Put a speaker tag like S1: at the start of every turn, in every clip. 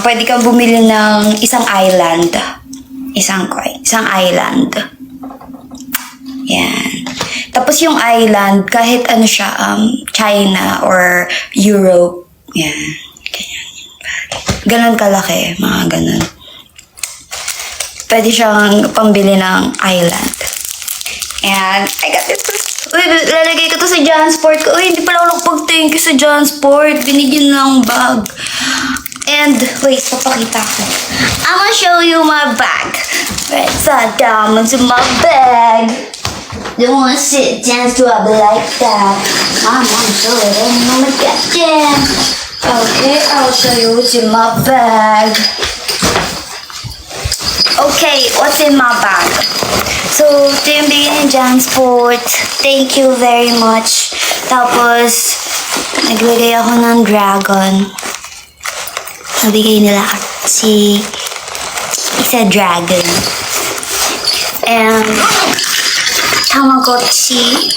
S1: Pwede kang bumili ng isang island. Isang island. Yan. Tapos yung island, kahit ano siya, China or Europe. Yan. Ganyan. Ganon kalaki, mga ganon. Pwede siyang pambili ng island. And I got this. Uy, lalagay ko to sa Jansport ko. Uy, hindi pala ako nakapag-thank you sa Jansport. Binigyan ng bag. And, wait, papakita ko. I'm gonna show you my bag. It's a diamonds in my bag. Don't wanna sit down to a like that. I'm gonna show it and I'm gonna get it. Okay, I'll show you what's in my bag. Okay, what's in my bag? So, ito yung bigyan ng Jansport. Thank you very much. Tapos, naglagay ako ng dragon. Nabigay nila si isa dragon. And, Tamagotchi.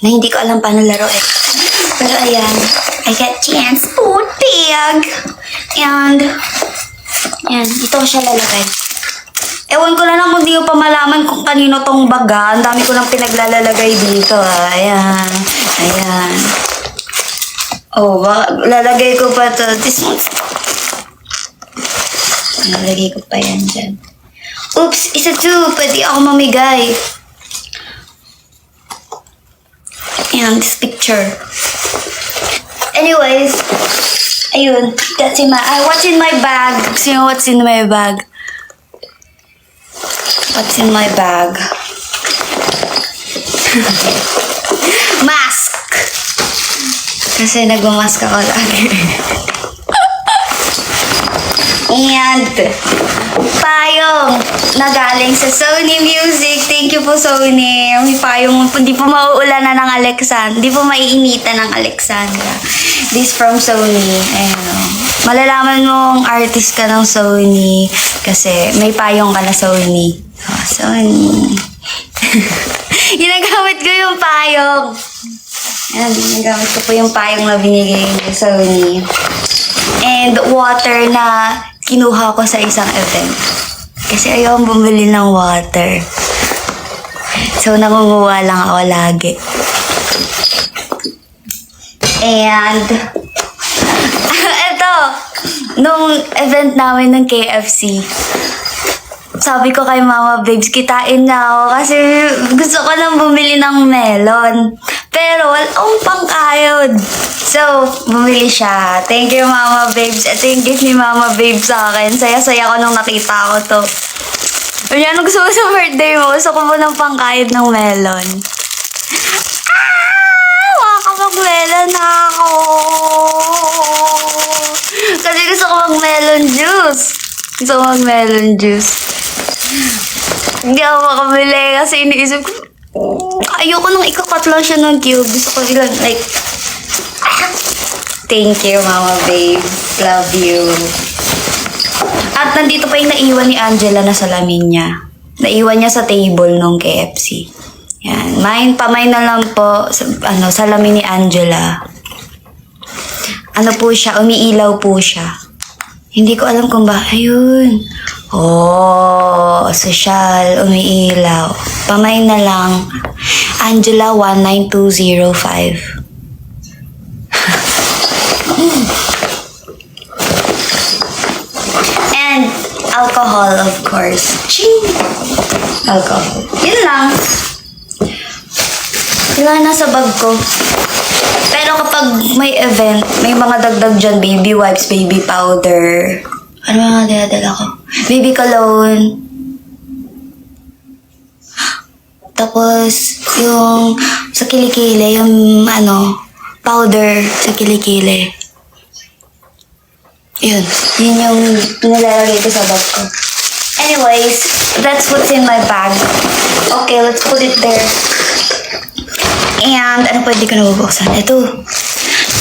S1: Na hindi ko alam paano laro eh. Pero ayan, I got Jansport bag. And, yan, ito ko siya lalagay. Ewan ko na lang kung di ko pa malaman kung kanino tong baga. Ang dami ko nang pinaglalagay dito. Ayan. Ayan. Oh, lalagay ko pa to. This one. Lalagay ko pa yan dyan. Oops, isa two. Pwede ako mamigay. Ayan, this picture. Anyways, ayun. That's in my... what's in my bag? Sino what's in my bag? What's in my bag? Mask! Kasi nagmamask ako lagi. And payong na galing sa Sony Music. Thank you po, Sony. May payong, hindi po mauulanan ng Alexandra. Hindi po maiinitan ng Alexandra. This from Sony. Ayan o. Malalaman mong artist ka ng Sony kasi may payong ka na Sony. Oh, Sony. Ginagamit ko yung payong. Ayan, ginagamit ko po yung payong na binigay ni Sony. And water na kinuha ko sa isang event. Kasi ayaw bumili ng water. So, nangunguha lang ako lagi. And, ito, nung event namin ng KFC, sabi ko kay Mama Babes, kitain na ako kasi gusto ko lang bumili ng melon. Pero wala akong pangkayod. So, bumili siya. Thank you, Mama Babes. Ito yung gift ni Mama Babes sa akin. Saya-saya ko nung nakita ko to. Kaya ano gusto ko sa birthday mo? Gusto ko po ng pangkayod ng melon. Makakapag-melon na ako. Kasi gusto ko mag-melon juice. Gusto ko mag-melon juice. Hindi ako makabili kasi iniisip ko, ayoko nang ikakat lang siya ng cube. Gusto ko lang, like, thank you, Mama Babe. Love you. At nandito pa yung naiwan ni Angela na salamin niya. Naiwan niya sa table nung KFC. Yan. Pamay na lang po, salamin ni Angela. Ano po siya, umiilaw po siya. Hindi ko alam kung ba, ayun. Oh, social, umiilaw. Pamay na lang. Angela 19205. And alcohol, of course. Ching! Alcohol. Yun lang. Yun lang nasa bag ko. Pero kapag may event, may mga dagdag dyan, baby wipes, baby powder. Ano mga dinadala ko? Baby cologne. Tapos, yung sa kilikili, yung powder sa kilikili. Yun. Yun yung nilalagay ko sa bag ko. Anyways, that's what's in my bag. Okay, let's put it there. And, ano pwede ko nabubuksan? Ito.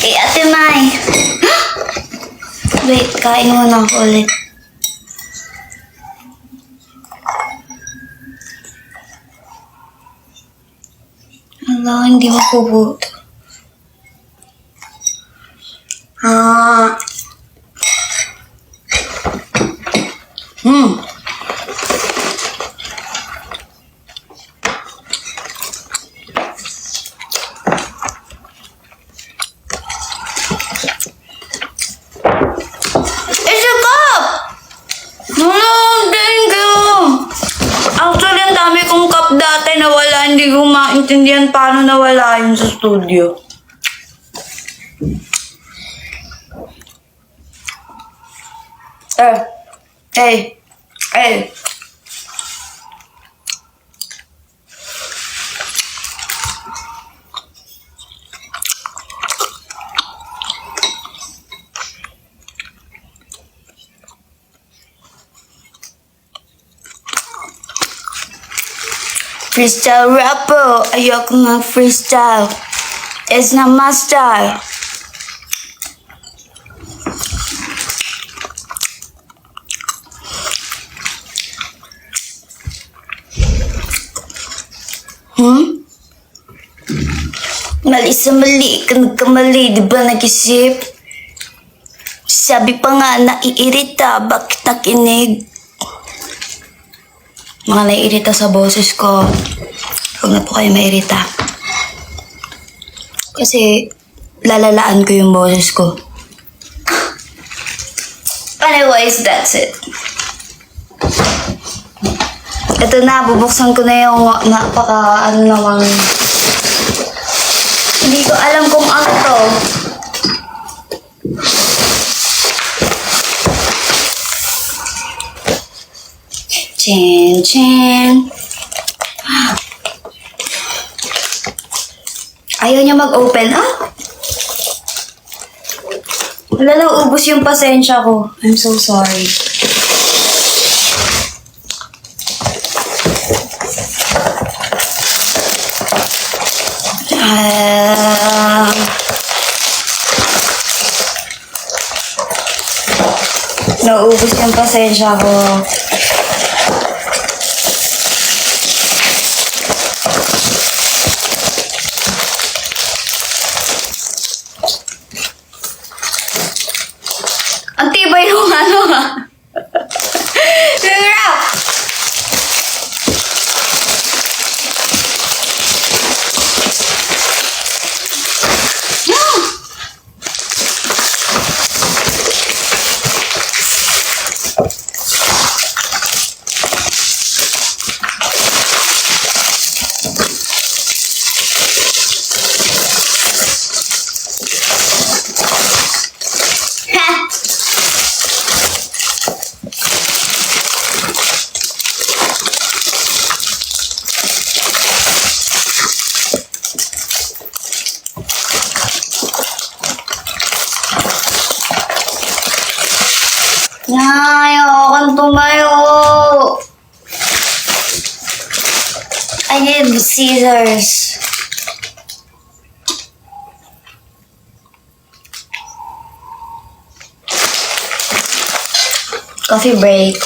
S1: Kay Ate Mai. Wait, kain muna ako ulit. Ala, hindi mapubuto. Ah. Hmm. It's a cup! No, thank you! Actually, ang dami kong cup dati nawala. Hindi ko maintindihan paano nawala yun sa studio. Hey. Freestyle rapper, ayoko mag-freestyle. It's not my style. Mali sa mali, ka nagkamali, di ba nag-isip? Sabi pa nga, naiirita, bakit nakinig? Mga naiirita sa boses ko, huwag na po kayo mairita. Kasi, lalalaan ko yung boses ko. Anyways, that's it. Ito na, bubuksan ko na yung hindi ko alam kung ano to. Chin. Ayaw niya mag-open. Wala lang, ubos yung pasensya ko. I'm so sorry. Naubos yung pasensya ko. Ang tibay yung yung wrap! Ayokong tumayo. I need scissors. Coffee break.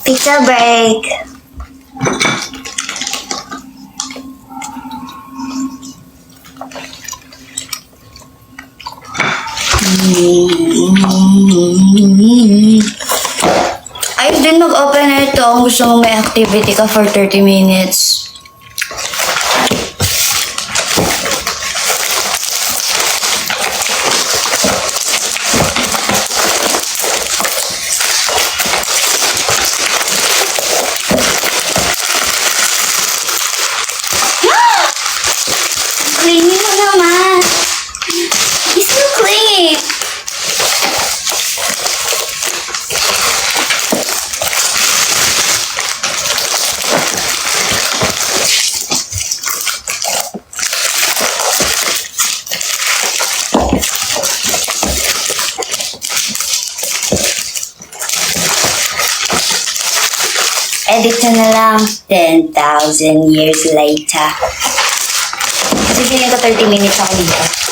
S1: Pizza break. Ayos din mag-open na ito kung gusto mong may activity ka for 30 minutes. Cleaning mo naman. It's so clean. Edit na lang. 10,000 years later. Kasi feeling ko 30 minutes ako dito.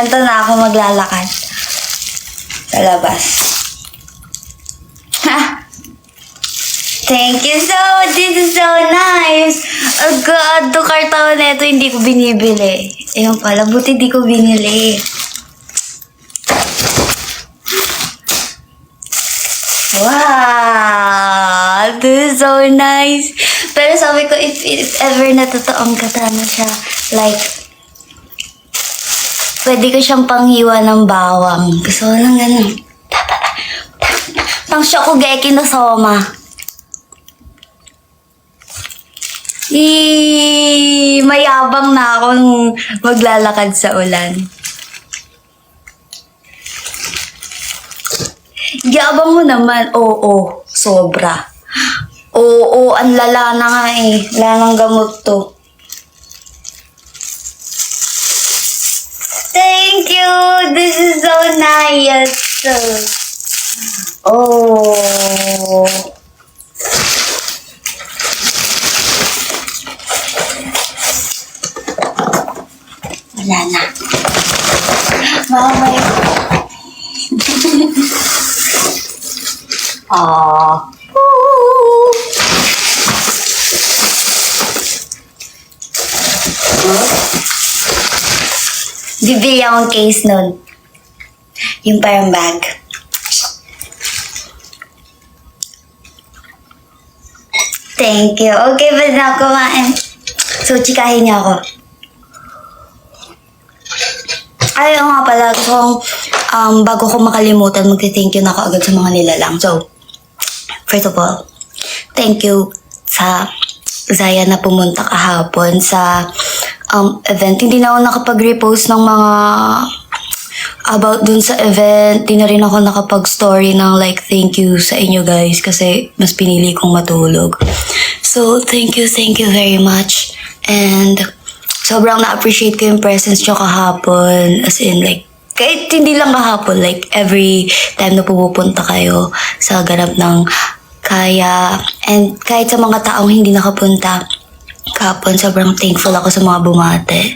S1: ganito na ako maglalakad sa labas. Ha! Thank you so much. This is so nice. Oh God, to karton na ito hindi ko binibili. Ayun pala, buti hindi ko binili. Wow! This is so nice. Pero sabi ko, if ever na totoong katana siya, like, pwede ko siyang panghiwa ng bawang. Gusto ko lang ganun. Pang Shokugeki no Soma. Mayabang na akong maglalakad sa ulan. Yabang mo naman. Oo, sobra. Oo, ang lala na nga eh. Wala nang gamot to. Thank you! This is so nice. Oh. Wala na. Mamay. Ah. Bibili akong case nun. Yung parang bag. Thank you. Okay ba na kumain? So, chikahin niya ako. Ay, oo nga pala. Gusto kong, bago ko makalimutan, magti-thank you na ako agad sa mga nilalang. So, first of all, thank you sa Zaya na pumunta kahapon sa event. Hindi na ako nakapag-repost ng mga about dun sa event. Di na rin ako nakapag-story ng like, thank you sa inyo guys kasi mas pinili kong matulog. So, thank you very much. And sobrang na-appreciate ko yung presence nyo kahapon. As in, like, kahit hindi lang kahapon, like, every time na pumupunta kayo sa ganap ng kaya. And kahit sa mga taong hindi nakapunta kahapon, sobrang thankful ako sa mga bumate.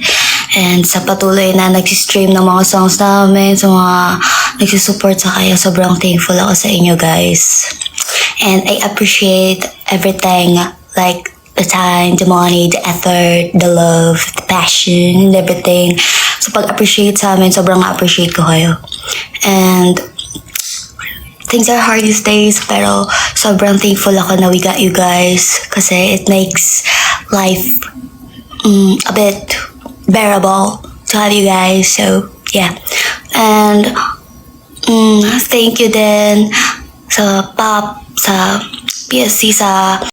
S1: And sa patuloy na nagsistream ng mga songs namin, sa mga nagsusupport sa kaya, sobrang thankful ako sa inyo guys. And I appreciate everything, like, the time, the money, the effort, the love, the passion, and everything. So, pag-appreciate sa amin, sobrang appreciate ko kayo. And things are hard these days, pero sobrang thankful ako na we got you guys. Kasi it makes life a bit bearable to have you guys. So, yeah. And thank you din sa POP, sa PSC, sa